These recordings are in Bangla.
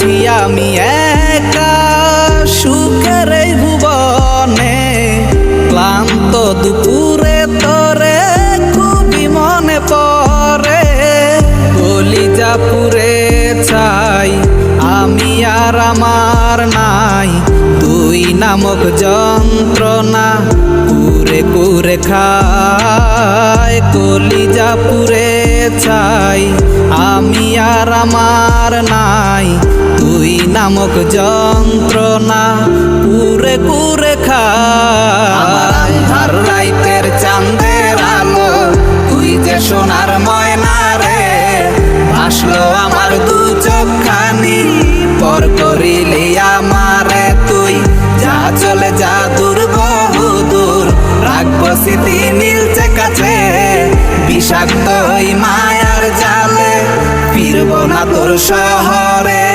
আছি আমি একা সুখের এই ভুবনে, ক্লান্ত দুপুরে তোরে খুবই মনে পড়ে। কলিজা পুরে ছাই আমি আর আমার নাই, তুই নামক যন্ত্রণা পুরে পুরে খায়। কলিজা পুরে ছাই আমি আর আমার নাই, তুই নামক যন্ত্রণা পুরে পুরে খায়। আর রাইতের চাঁদের আলো তুই যে সোনার ময়না রে, ভাসলো আমার দু চোখখানি পর করিলি আমারে তুই। যা চলে যা দূর বহু দূর, রাখবো স্মৃতি নীলচে কাছে, বিষাক্ত ওই মায়ার জালে ফিরবো না তোর শহরে।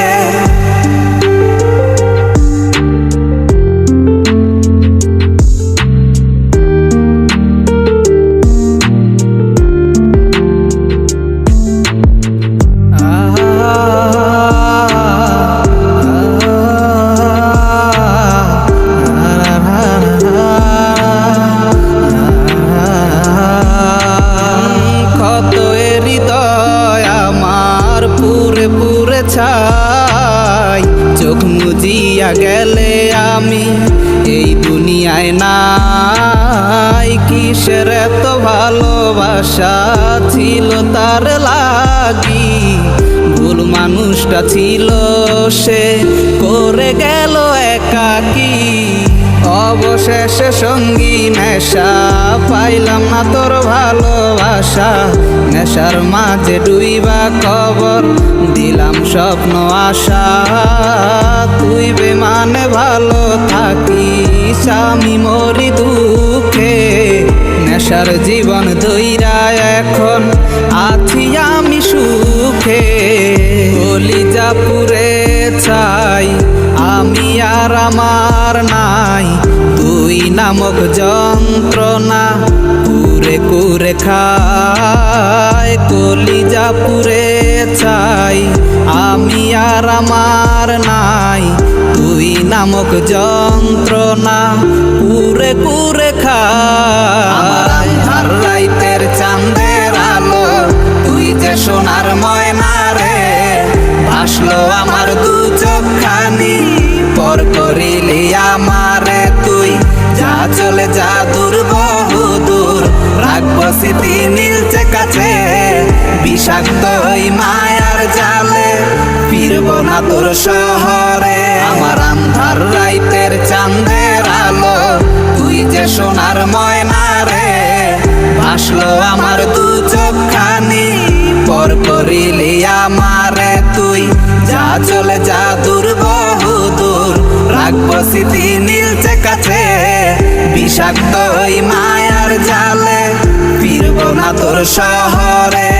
চোখ মুজিয়া গেলে আমি এই দুনিয়ায় নাই, কিসের এত ভালোবাসা ছিল তার লাগি। ভুল মানুষটা ছিল সে করে গেল একাকী, অবশেষে সঙ্গী নেশা পাইলাম না তোর ভালোবাসা। নেশার মাঝে ডুইবা কবর দিলাম স্বপ্ন আশা, তুই বেমানে ভালো থাকিস আমি মরি দুঃখে। নেশার জীবন দইরা এখন আছি আমি সুখে। কলিজা পুরে ছাই আমি আর আমার নাই, তুই নামক যন্ত্রণা পুরে পুরে খায়। কলিজা পুরে ছাই আমি আর আমার নাই, তুই নামক যন্ত্রণা পুরে পুরে খায়। আর রাইতের চাঁদের আলো তুই যে সোনার ময়না রে, ভাসলো আমার দু চোখখানি পর করিলি আমারে তুই। যা চলে যা দূর বহু দূর, রাখবো স্মৃতি নীলচে কাছে, বিষাক্ত ওই মায়ার জালে ফিরবো না তোর শহরে। আমার আন্ধার রাইতের চাঁদের আলো তুই যে সোনার ময়না রে, ভাসলো আমার দু চোখখানি পর করিলি আমারে তুই। যা চলে যা দূর বহু দূর, রাখবো স্মৃতি নীলচে কাছে, বিষাক্ত ওই মায়ার জালে ফিরবো না তোর শহরে।